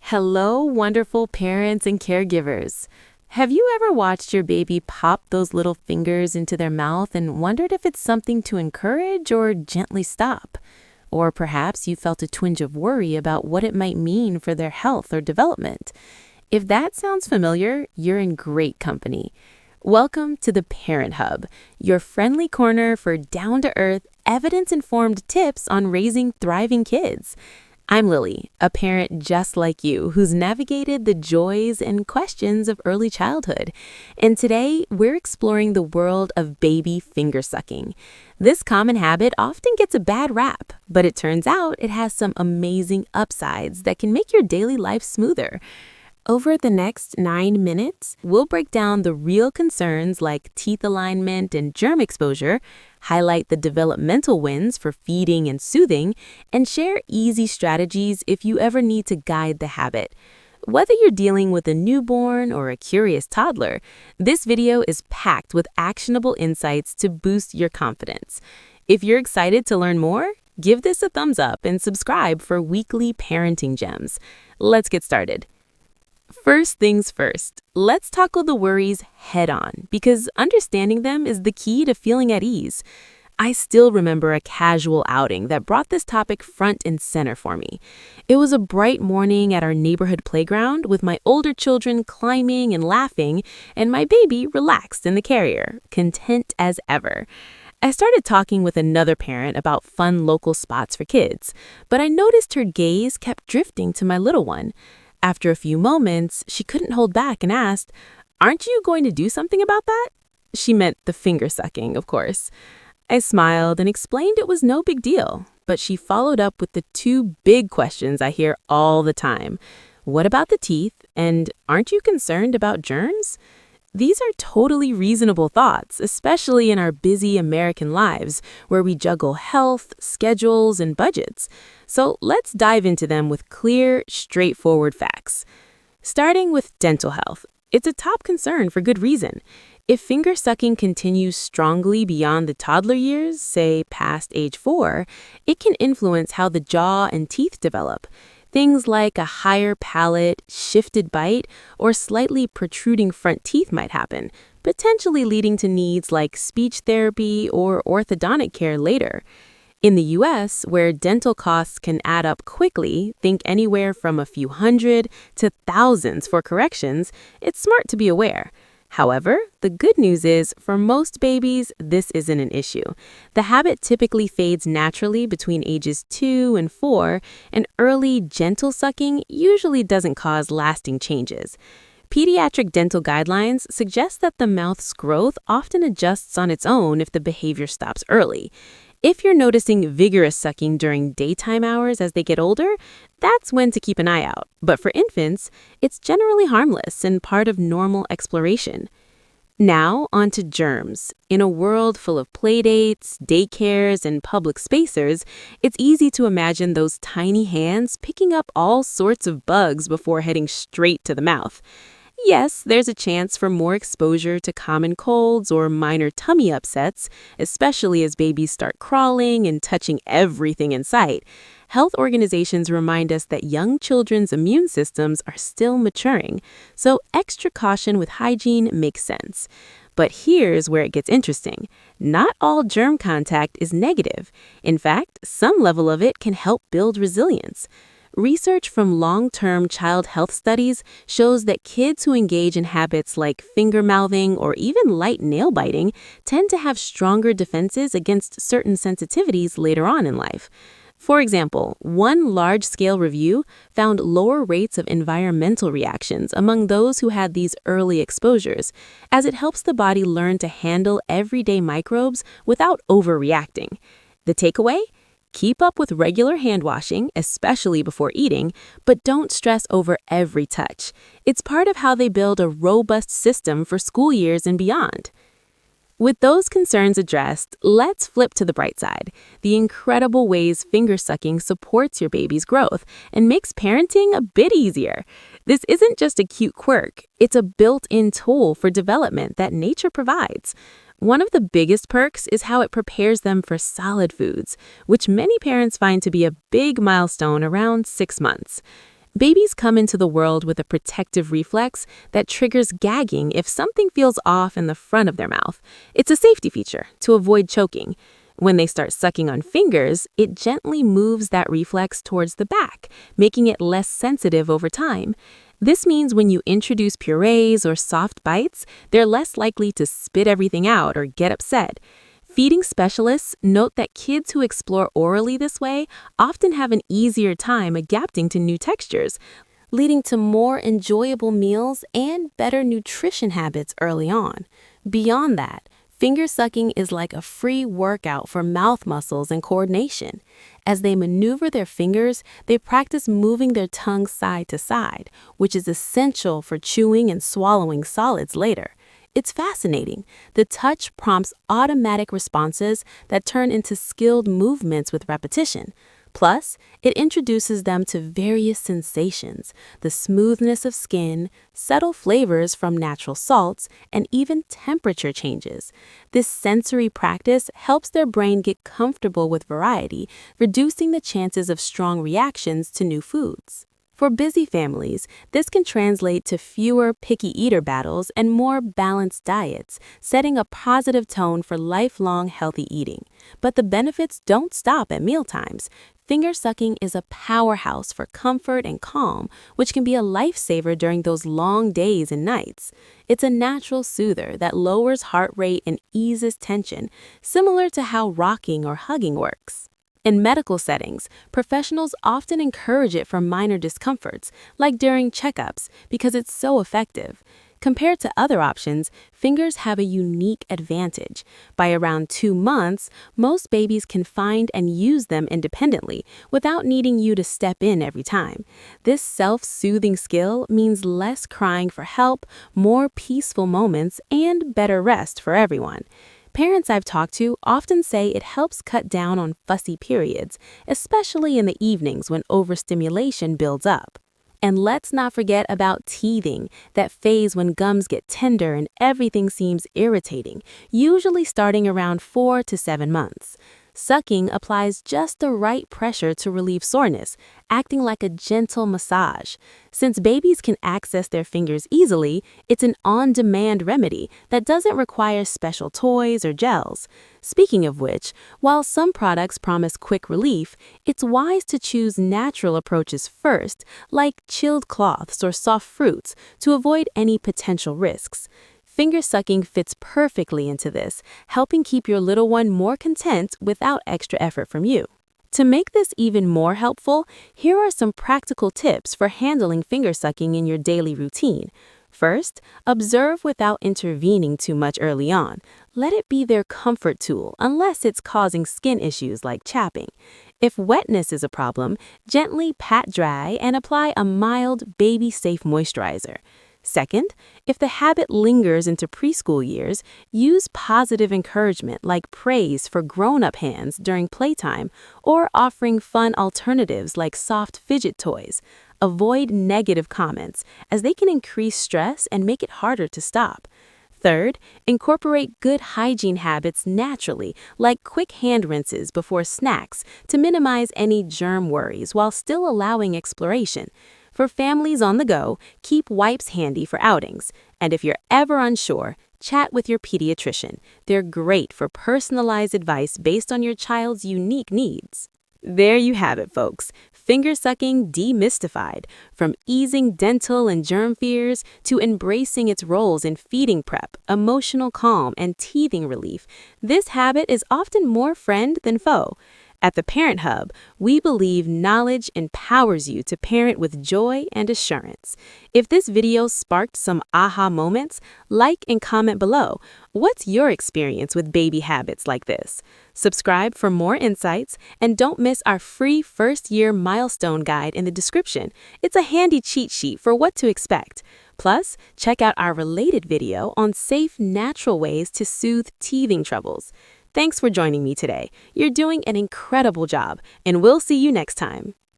Hello, wonderful parents and caregivers. Have you ever watched your baby pop those little fingers into their mouth and wondered if it's something to encourage or gently stop? Or perhaps you felt a twinge of worry about what it might mean for their health or development. If that sounds familiar, you're in great company. Welcome to the Parent Hub, your friendly corner for down-to-earth, evidence-informed tips on raising thriving kids. I'm Lily, a parent just like you who's navigated the joys and questions of early childhood. And today, we're exploring the world of baby finger sucking. This common habit often gets a bad rap, but it turns out it has some amazing upsides that can make your daily life smoother. Over the next 9 minutes, we'll break down the real concerns like teeth alignment and germ exposure, highlight the developmental wins for feeding and soothing, and share easy strategies if you ever need to guide the habit. Whether you're dealing with a newborn or a curious toddler, this video is packed with actionable insights to boost your confidence. If you're excited to learn more, give this a thumbs up and subscribe for weekly parenting gems. Let's get started. First things first, let's tackle the worries head on because understanding them is the key to feeling at ease. I still remember a casual outing that brought this topic front and center for me. It was a bright morning at our neighborhood playground with my older children climbing and laughing and my baby relaxed in the carrier, content as ever. I started talking with another parent about fun local spots for kids, but I noticed her gaze kept drifting to my little one. After a few moments, she couldn't hold back and asked, "Aren't you going to do something about that?" She meant the finger sucking, of course. I smiled and explained it was no big deal, but she followed up with the two big questions I hear all the time. What about the teeth? And aren't you concerned about germs? These are totally reasonable thoughts, especially in our busy American lives, where we juggle health, schedules, and budgets. So let's dive into them with clear, straightforward facts. Starting with dental health, it's a top concern for good reason. If finger sucking continues strongly beyond the toddler years, say past age 4, it can influence how the jaw and teeth develop. Things like a higher palate, shifted bite, or slightly protruding front teeth might happen, potentially leading to needs like speech therapy or orthodontic care later. In the US, where dental costs can add up quickly, think anywhere from a few hundred to thousands for corrections, it's smart to be aware. However, the good news is, for most babies, this isn't an issue. The habit typically fades naturally between ages 2 and 4, and early, gentle sucking usually doesn't cause lasting changes. Pediatric dental guidelines suggest that the mouth's growth often adjusts on its own if the behavior stops early. If you're noticing vigorous sucking during daytime hours as they get older, that's when to keep an eye out. But for infants, it's generally harmless and part of normal exploration. Now, on to germs. In a world full of playdates, daycares, and public spacers, it's easy to imagine those tiny hands picking up all sorts of bugs before heading straight to the mouth. Yes, there's a chance for more exposure to common colds or minor tummy upsets, especially as babies start crawling and touching everything in sight. Health organizations remind us that young children's immune systems are still maturing, so extra caution with hygiene makes sense. But here's where it gets interesting. Not all germ contact is negative. In fact, some level of it can help build resilience. Research from long-term child health studies shows that kids who engage in habits like finger-mouthing or even light nail biting tend to have stronger defenses against certain sensitivities later on in life. For example, one large-scale review found lower rates of environmental reactions among those who had these early exposures, as it helps the body learn to handle everyday microbes without overreacting. The takeaway? Keep up with regular hand washing, especially before eating, but don't stress over every touch. It's part of how they build a robust system for school years and beyond. With those concerns addressed, let's flip to the bright side, the incredible ways finger sucking supports your baby's growth and makes parenting a bit easier. This isn't just a cute quirk, it's a built-in tool for development that nature provides. One of the biggest perks is how it prepares them for solid foods, which many parents find to be a big milestone around 6 months. Babies come into the world with a protective reflex that triggers gagging if something feels off in the front of their mouth. It's a safety feature to avoid choking. When they start sucking on fingers, it gently moves that reflex towards the back, making it less sensitive over time. This means when you introduce purees or soft bites, they're less likely to spit everything out or get upset. Feeding specialists note that kids who explore orally this way often have an easier time adapting to new textures, leading to more enjoyable meals and better nutrition habits early on. Beyond that, finger sucking is like a free workout for mouth muscles and coordination. As they maneuver their fingers, they practice moving their tongue side to side, which is essential for chewing and swallowing solids later. It's fascinating. The touch prompts automatic responses that turn into skilled movements with repetition. Plus, it introduces them to various sensations, the smoothness of skin, subtle flavors from natural salts, and even temperature changes. This sensory practice helps their brain get comfortable with variety, reducing the chances of strong reactions to new foods. For busy families, this can translate to fewer picky eater battles and more balanced diets, setting a positive tone for lifelong healthy eating. But the benefits don't stop at mealtimes. Finger sucking is a powerhouse for comfort and calm, which can be a lifesaver during those long days and nights. It's a natural soother that lowers heart rate and eases tension, similar to how rocking or hugging works. In medical settings, professionals often encourage it for minor discomforts, like during checkups, because it's so effective. Compared to other options, fingers have a unique advantage. By around 2 months, most babies can find and use them independently without needing you to step in every time. This self-soothing skill means less crying for help, more peaceful moments, and better rest for everyone. Parents I've talked to often say it helps cut down on fussy periods, especially in the evenings when overstimulation builds up. And let's not forget about teething, that phase when gums get tender and everything seems irritating, usually starting around 4 to 7 months. Sucking applies just the right pressure to relieve soreness, acting like a gentle massage. Since babies can access their fingers easily, it's an on-demand remedy that doesn't require special toys or gels. Speaking of which, while some products promise quick relief, it's wise to choose natural approaches first, like chilled cloths or soft fruits, to avoid any potential risks. Finger sucking fits perfectly into this, helping keep your little one more content without extra effort from you. To make this even more helpful, here are some practical tips for handling finger sucking in your daily routine. First, observe without intervening too much early on. Let it be their comfort tool unless it's causing skin issues like chapping. If wetness is a problem, gently pat dry and apply a mild, baby-safe moisturizer. Second, if the habit lingers into preschool years, use positive encouragement like praise for grown-up hands during playtime or offering fun alternatives like soft fidget toys. Avoid negative comments, as they can increase stress and make it harder to stop. Third, incorporate good hygiene habits naturally, like quick hand rinses before snacks to minimize any germ worries while still allowing exploration. For families on the go, keep wipes handy for outings. And if you're ever unsure, chat with your pediatrician. They're great for personalized advice based on your child's unique needs. There you have it, folks. Finger sucking demystified. From easing dental and germ fears to embracing its roles in feeding prep, emotional calm, and teething relief, this habit is often more friend than foe. At the Parent Hub, we believe knowledge empowers you to parent with joy and assurance. If this video sparked some aha moments, like and comment below. What's your experience with baby habits like this? Subscribe for more insights, and don't miss our free first-year milestone guide in the description. It's a handy cheat sheet for what to expect. Plus, check out our related video on safe, natural ways to soothe teething troubles. Thanks for joining me today. You're doing an incredible job, and we'll see you next time.